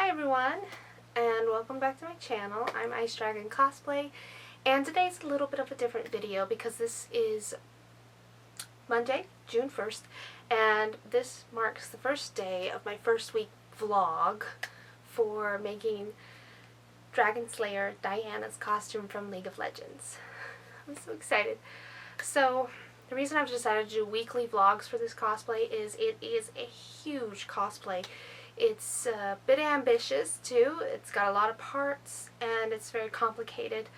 Hi everyone, and welcome back to my channel. I'm Ice Dragon Cosplay, and today's a little bit of a different video because this is Monday, June 1st, and this marks the first day of my first week vlog for making Dragon Slayer Diana's costume from League of Legends. I'm so excited. So, the reason I've decided to do weekly vlogs for this cosplay is it is a huge cosplay. It's a bit ambitious too. It's got a lot of parts and it's very complicated.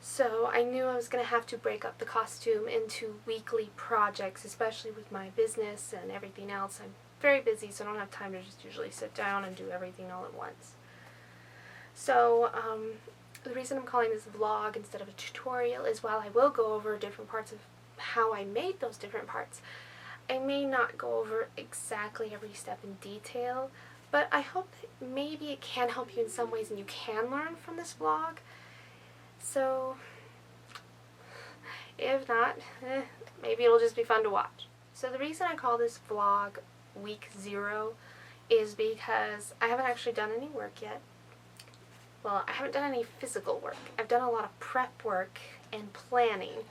So I knew I was going to have to break up the costume into weekly projects, especially with my business and everything else. I'm very busy, so I don't have time to just usually sit down and do everything all at once. So the reason I'm calling this vlog instead of a tutorial is while I will go over different parts of how I made those different parts, I may not go over exactly every step in detail, but I hope that maybe it can help you in some ways and you can learn from this vlog. So, if not, maybe it'll just be fun to watch. So the reason I call this vlog week 0 is because I haven't actually done any work yet. Well, I haven't done any physical work. I've done a lot of prep work and planning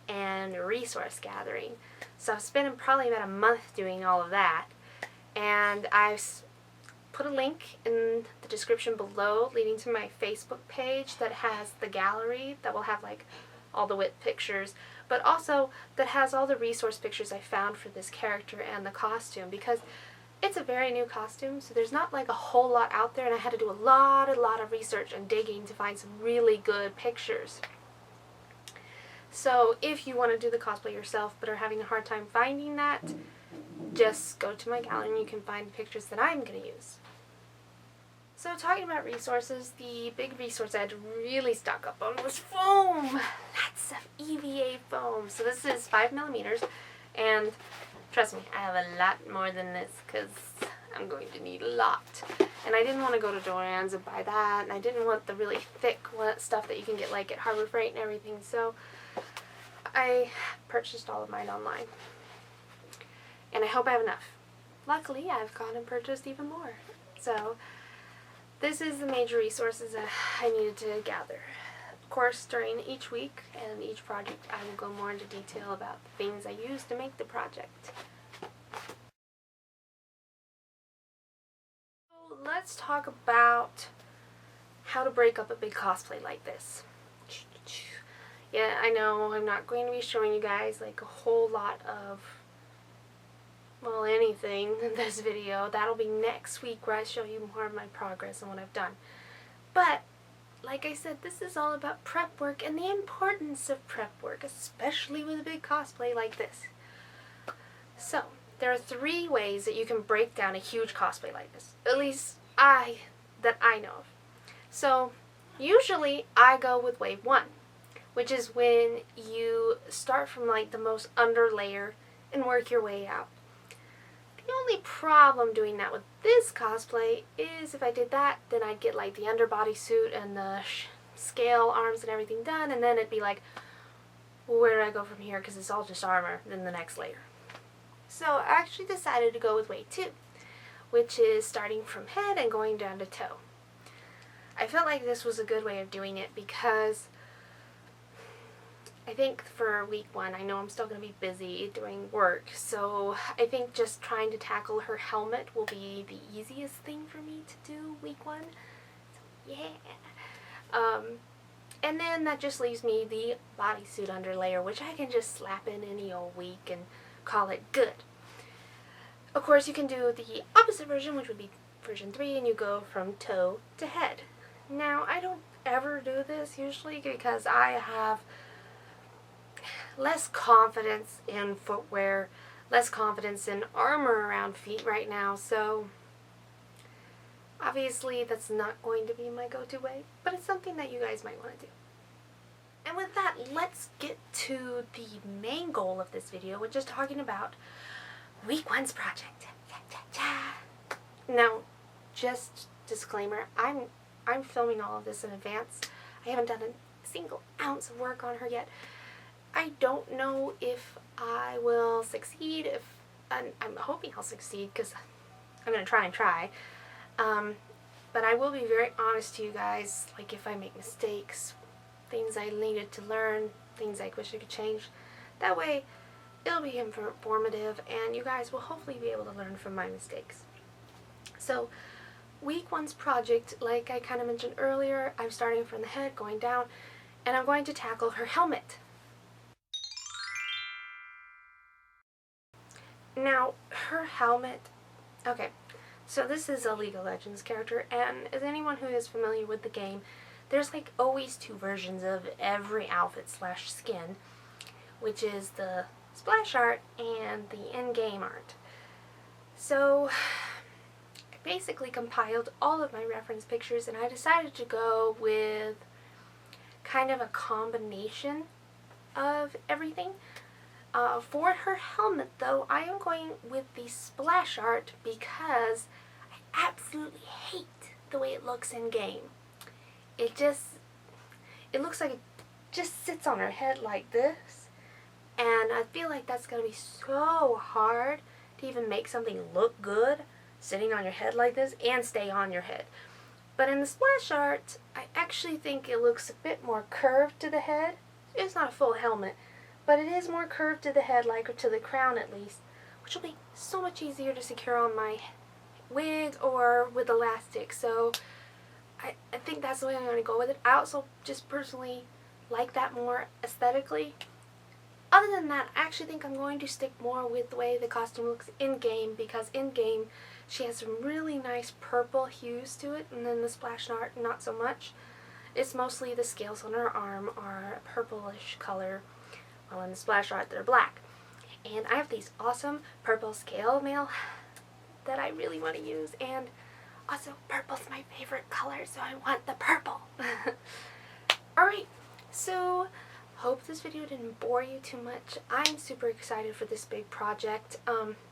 and resource gathering. So I've spent probably about a month doing all of that, and I've put a link in the description below leading to my Facebook page that has the gallery that will have like all the WIP pictures, but also that has all the resource pictures I found for this character and the costume, because it's a very new costume, so there's not like a whole lot out there, and I had to do a lot of research and digging to find some really good pictures. So if you want to do the cosplay yourself but are having a hard time finding that, just go to my gallery and you can find pictures that I'm going to use. So talking about resources, the big resource I had to really stock up on was foam! Lots of EVA foam. So this is 5mm, and trust me, I have a lot more than this because I'm going to need a lot. And I didn't want to go to Joann's and buy that, and I didn't want the really thick stuff that you can get like at Harbor Freight and everything, so I purchased all of mine online. And I hope I have enough. Luckily, I've gone and purchased even more. So, this is the major resources that I needed to gather. Of course, during each week and each project, I will go more into detail about the things I used to make the project. So, let's talk about how to break up a big cosplay like this. Yeah, I know I'm not going to be showing you guys like a whole lot of, well, anything in this video. That'll be next week where I show you more of my progress and what I've done. But, like I said, this is all about prep work and the importance of prep work, especially with a big cosplay like this. So, there are 3 ways that you can break down a huge cosplay like this. At least that I know of. So, usually I go with wave 1. Which is when you start from like the most under layer and work your way out. The only problem doing that with this cosplay is if I did that, then I'd get like the underbody suit and the scale arms and everything done, and then it'd be like, well, where do I go from here, because it's all just armor, then the next layer. So I actually decided to go with wave 2, which is starting from head and going down to toe. I felt like this was a good way of doing it because I think for week 1, I know I'm still going to be busy doing work, so I think just trying to tackle her helmet will be the easiest thing for me to do week 1. So, yeah. And then that just leaves me the bodysuit underlayer, which I can just slap in any old week and call it good. Of course, you can do the opposite version, which would be version 3, and you go from toe to head. Now, I don't ever do this usually because I have less confidence in footwear, less confidence in armor around feet right now, so obviously that's not going to be my go-to way, but it's something that you guys might want to do. And with that, let's get to the main goal of this video, which is talking about week 1's project. Now, just disclaimer, I'm filming all of this in advance. I haven't done a single ounce of work on her yet. I don't know if I will succeed, I'm hoping I'll succeed because I'm going to try and try. But I will be very honest to you guys, like if I make mistakes, things I needed to learn, things I wish I could change. That way, it'll be informative, and you guys will hopefully be able to learn from my mistakes. So, week one's project, like I kind of mentioned earlier, I'm starting from the head, going down, and I'm going to tackle her helmet. Now, her helmet, okay, so this is a League of Legends character, and as anyone who is familiar with the game, there's like always two versions of every outfit slash skin, which is the splash art and the in-game art. So I basically compiled all of my reference pictures, and I decided to go with kind of a combination of everything. For her helmet, though, I am going with the splash art because I absolutely hate the way it looks in game. It looks like it just sits on her head like this, and I feel like that's going to be so hard to even make something look good sitting on your head like this and stay on your head. But in the splash art, I actually think it looks a bit more curved to the head. It's not a full helmet, but it is more curved to the head, like to the crown at least, which will be so much easier to secure on my wig or with elastic. So I think that's the way I'm going to go with it. I also just personally like that more aesthetically. Other than that, I actually think I'm going to stick more with the way the costume looks in-game, because in-game she has some really nice purple hues to it, and then the splash art not so much. It's mostly the scales on her arm are a purplish color, while in the splash art they're black. And I have these awesome purple scale mail that I really want to use, and also purple's my favorite color, so I want the purple. Alright, so hope this video didn't bore you too much. I'm super excited for this big project.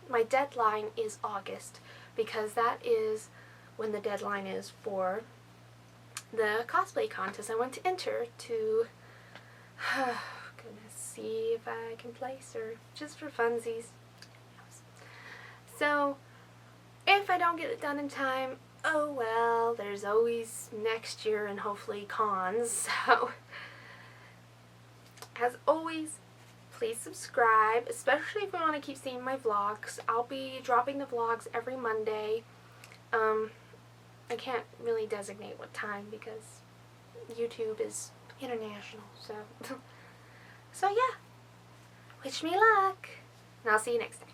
My deadline is August, because that is when the deadline is for the cosplay contest I want to enter to see if I can place her, just for funsies. So if I don't get it done in time, oh well, there's always next year and hopefully cons. So as always, please subscribe, especially if you want to keep seeing my vlogs. I'll be dropping the vlogs every Monday. I can't really designate what time because YouTube is international, so so yeah, wish me luck, and I'll see you next time.